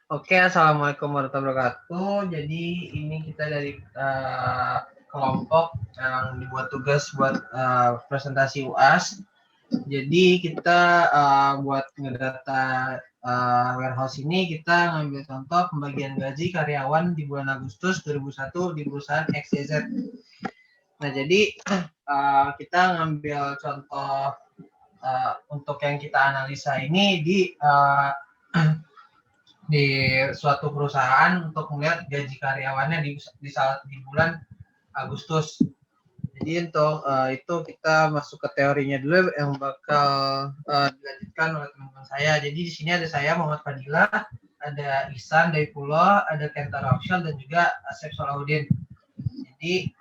Oke, assalamualaikum warahmatullahi wabarakatuh. Jadi ini kita dari kelompok yang dibuat tugas buat presentasi UAS. Jadi kita buat ngedata warehouse ini kita ngambil contoh pembagian gaji karyawan di bulan Agustus 2001 di perusahaan XYZ. Nah, jadi kita ngambil contoh untuk yang kita analisa ini di suatu perusahaan untuk melihat gaji karyawannya di bulan Agustus. Jadi untuk itu kita masuk ke teorinya dulu yang bakal dilanjutkan oleh teman-teman saya. Jadi di sini ada saya Muhammad Fadila, ada Ihsan dari Pulau, ada Kentaro Afshal dan juga Asep Solahuddin. Jadi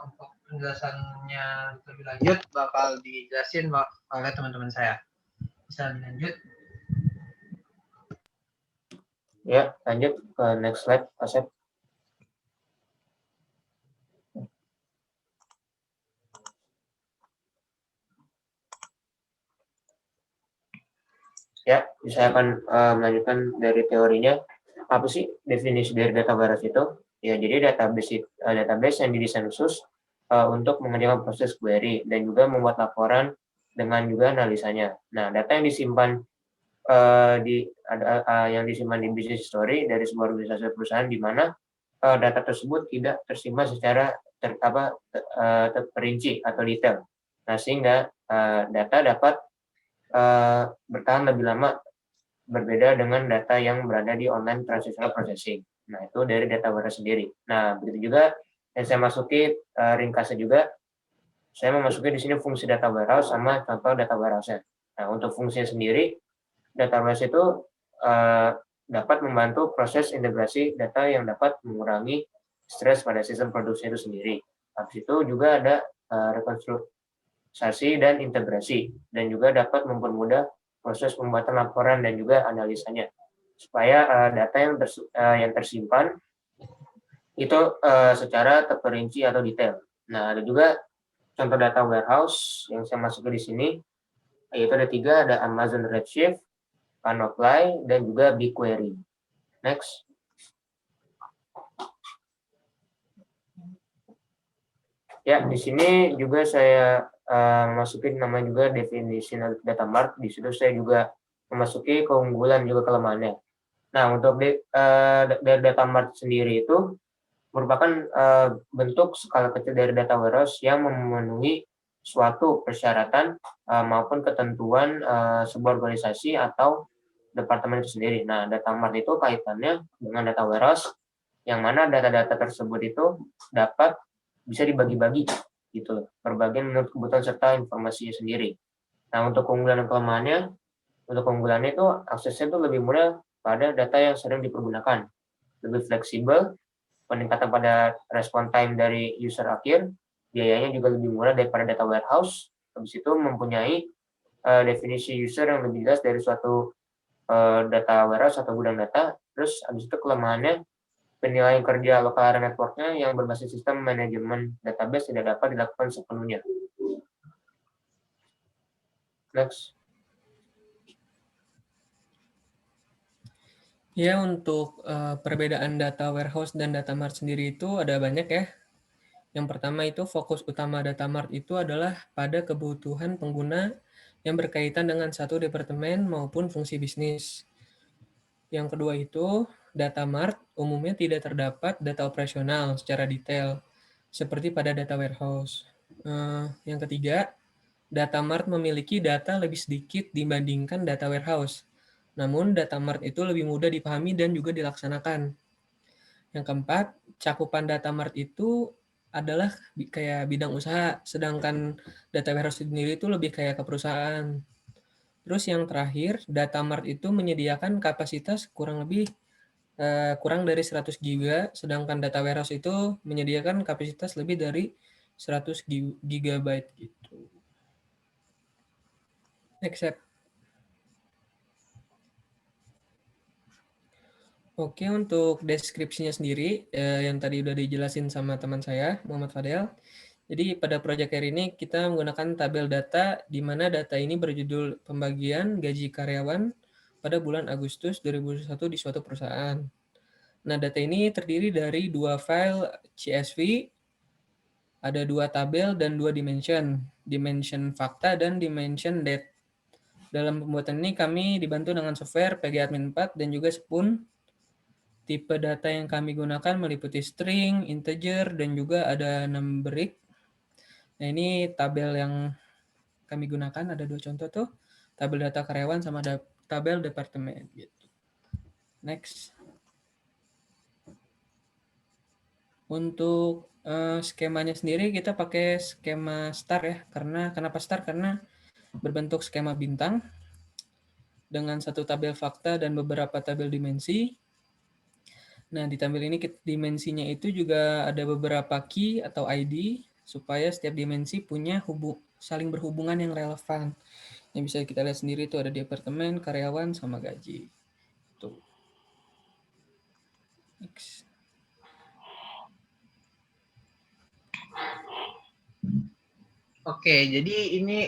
untuk penjelasannya lebih lanjut bakal dijelasin oleh teman-teman saya. Bisa dilanjut. Ya, lanjut ke next slide, Asep. Ya, saya akan melanjutkan dari teorinya. Apa sih definisi dari data warehouse itu? Ya, jadi database yang didesain khusus untuk mengerjakan proses query dan juga membuat laporan dengan juga analisanya. Nah, data yang disimpan yang disimpan di business history dari sebuah organisasi perusahaan di mana data tersebut tidak tersimpan secara terperinci atau detail. Nah, sehingga data dapat bertahan lebih lama berbeda dengan data yang berada di online transactional processing. Nah, itu dari data warehouse sendiri. Nah, begitu juga yang saya masuki ringkasnya juga, saya memasuki di sini fungsi data warehouse sama contoh data warehouse-nya. Nah, untuk fungsinya sendiri, data warehouse itu dapat membantu proses integrasi data yang dapat mengurangi stres pada sistem produksi itu sendiri. Habis itu juga ada rekonstruksi dan integrasi, dan juga dapat mempermudah proses pembuatan laporan dan juga analisanya, supaya data yang tersimpan itu secara terperinci atau detail. Nah, ada juga contoh data warehouse yang saya masuk di sini, yaitu ada 3, ada Amazon Redshift, Panoply, dan juga BigQuery. Next. Ya, di sini juga saya masukin nama juga definisi data mart. Di situ saya juga memasuki keunggulan juga kelemahannya. Nah, untuk dari data mart sendiri itu merupakan bentuk skala kecil dari data warehouse yang memenuhi suatu persyaratan maupun ketentuan sebuah organisasi atau departemen itu sendiri. Nah, data mart itu kaitannya dengan data warehouse yang mana data-data tersebut itu dapat bisa dibagi-bagi gitu, berbagai menurut kebutuhan serta informasinya sendiri. Nah, untuk keunggulan dan kelemahannya, untuk keunggulannya itu aksesnya itu lebih mudah pada data yang sering dipergunakan, lebih fleksibel, peningkatan pada respon time dari user akhir, biayanya juga lebih murah daripada data warehouse. Habis itu mempunyai definisi user yang lebih jelas dari suatu data warehouse atau gudang data. Terus habis itu kelemahannya, penilaian kerja lokal area network-nya yang berbasis sistem manajemen database tidak dapat dilakukan sepenuhnya. Next. Ya, untuk perbedaan data warehouse dan data mart sendiri itu ada banyak ya. Yang pertama itu fokus utama data mart itu adalah pada kebutuhan pengguna yang berkaitan dengan satu departemen maupun fungsi bisnis. Yang kedua itu, data mart umumnya tidak terdapat data operasional secara detail, seperti pada data warehouse. Yang ketiga, data mart memiliki data lebih sedikit dibandingkan data warehouse. Namun, data mart itu lebih mudah dipahami dan juga dilaksanakan. Yang keempat, cakupan data mart itu adalah kayak bidang usaha, sedangkan data warehouse sendiri itu lebih kayak ke perusahaan. Terus yang terakhir, data mart itu menyediakan kapasitas kurang dari 100 GB, sedangkan data warehouse itu menyediakan kapasitas lebih dari 100 GB gitu. Next. Oke, untuk deskripsinya sendiri, yang tadi udah dijelasin sama teman saya, Muhammad Fadel. Jadi pada proyek hari ini kita menggunakan tabel data, di mana data ini berjudul pembagian gaji karyawan pada bulan Agustus 2021 di suatu perusahaan. Nah, data ini terdiri dari 2 file CSV, ada 2 tabel dan 2 dimension, dimension fakta dan dimension date. Dalam pembuatan ini kami dibantu dengan software PGAdmin 4 dan juga Spoon. Tipe data yang kami gunakan meliputi string, integer, dan juga ada numeric. Nah, ini tabel yang kami gunakan, ada 2 contoh tuh, tabel data karyawan sama tabel departemen gitu. Next. Untuk skemanya sendiri kita pakai skema star ya. Kenapa star? Karena berbentuk skema bintang dengan satu tabel fakta dan beberapa tabel dimensi. Nah, di tabel ini dimensinya itu juga ada beberapa key atau ID supaya setiap dimensi punya saling berhubungan yang relevan. Yang bisa kita lihat sendiri itu ada departemen, karyawan, sama gaji. Tuh. Next. Oke, jadi ini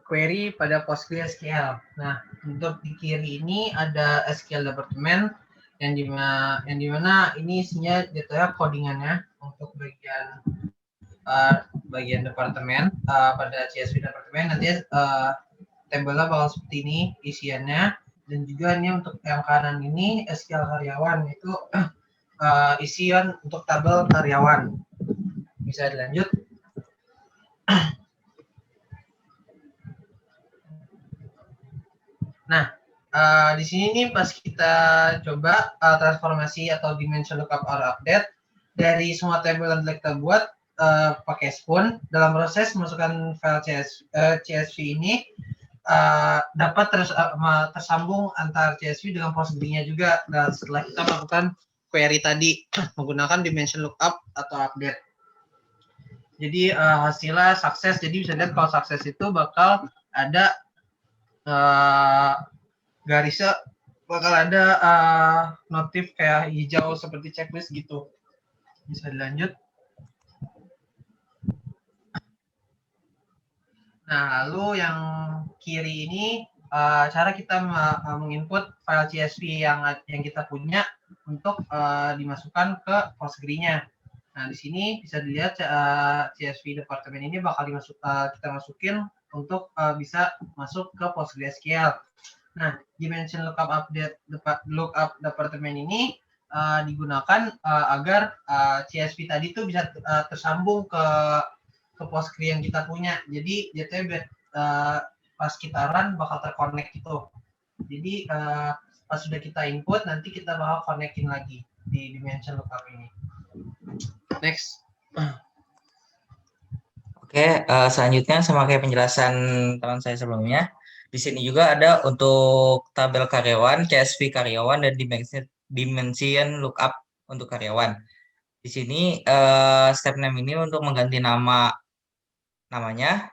query pada PostgreSQL. Nah, untuk di kiri ini ada SQL departemen yang dimana ini isinya jatuhnya codingannya untuk bagian departemen pada CSV departemen. Nanti tabelnya bakal seperti ini isiannya, dan juga ini untuk yang kanan ini SQL karyawan, itu isian untuk tabel karyawan. Bisa dilanjut. Nah, di sini nih pas kita coba transformasi atau dimension lookup or update dari semua tabel yang kita buat pakai Spoon, dalam proses masukkan file CSV ini dapat tersambung antar CSV dengan Postgre-nya juga. Dan setelah kita melakukan query tadi menggunakan dimension lookup atau update. Jadi hasilnya sukses. Jadi bisa lihat kalau sukses itu bakal ada garisnya, bakal ada notif kayak hijau seperti checklist gitu. Bisa dilanjut. Nah, lalu yang kiri ini cara kita menginput file CSV yang kita punya untuk dimasukkan ke Postgre-nya. Nah, di sini bisa dilihat CSV departemen ini bakal kita masukin untuk bisa masuk ke PostgreSQL. Nah, dimension lookup departemen ini digunakan agar CSV tadi itu bisa tersambung ke Postgre yang kita punya. Jadi jadinya pas kita run bakal terconnect gitu. Jadi pas sudah kita input nanti kita bakal connectin lagi di dimension lookup ini. Next. Oke, selanjutnya sama kayak penjelasan teman saya sebelumnya. Di sini juga ada untuk tabel karyawan, CSV karyawan, dan dimension lookup untuk karyawan. Di sini step name ini untuk mengganti namanya,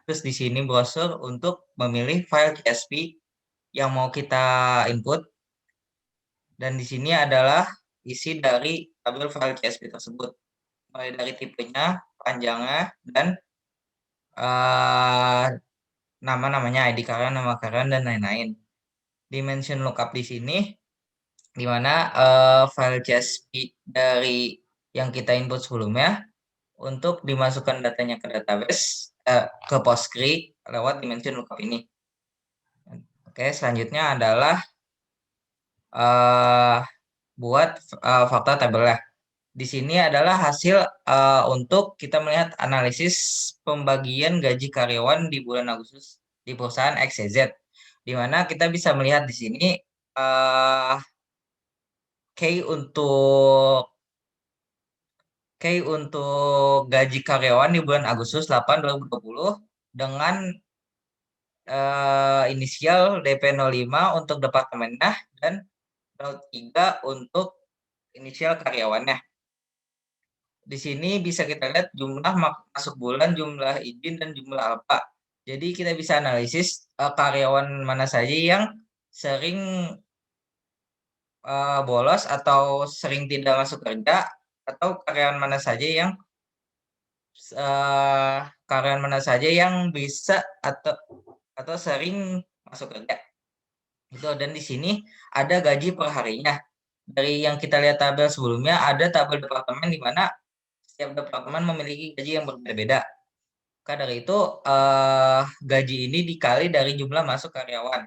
terus di sini browser untuk memilih file CSV yang mau kita input, dan di sini adalah isi dari tabel file CSV tersebut, mulai dari tipenya, panjangnya, dan namanya ID karyawan, nama karyawan, dan lain-lain. Dimension lookup di sini, di mana file CSV dari yang kita input sebelumnya untuk dimasukkan datanya ke database ke Postgre lewat dimension lookup ini. Oke, selanjutnya adalah buat fakta tabelnya. Di sini adalah hasil untuk kita melihat analisis pembagian gaji karyawan di bulan Agustus di perusahaan XYZ, di mana kita bisa melihat di sini K untuk gaji karyawan di bulan Agustus 8 2020 dengan inisial DP05 untuk departemennya dan 03 untuk inisial karyawannya. Di sini bisa kita lihat jumlah masuk bulan, jumlah izin, dan jumlah alfa. Jadi kita bisa analisis karyawan mana saja yang sering bolos atau sering tidak masuk kerja, atau karyawan mana saja yang bisa atau sering masuk kerja. Itu dan di sini ada gaji per harinya. Dari yang kita lihat tabel sebelumnya, ada tabel departemen di mana setiap departemen memiliki gaji yang berbeda-beda. Maka dari itu gaji ini dikali dari jumlah masuk karyawan.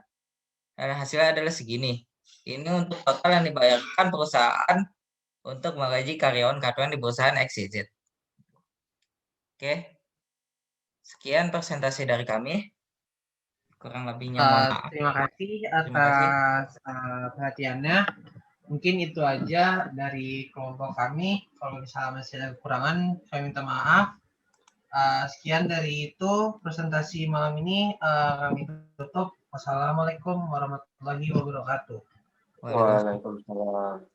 Dan hasilnya adalah segini. Ini untuk total yang dibayarkan perusahaan untuk menggaji karyawan-karyawan di perusahaan XYZ. Oke. Sekian presentasi dari kami. Kurang lebihnya mohon maaf. Terima kasih Terima kasih. atas perhatiannya. Mungkin itu aja dari kelompok kami. Kalau misalnya masih ada kekurangan, saya minta maaf. Sekian dari itu presentasi malam ini kami tutup. Wassalamualaikum warahmatullahi wabarakatuh. Waalaikumsalam.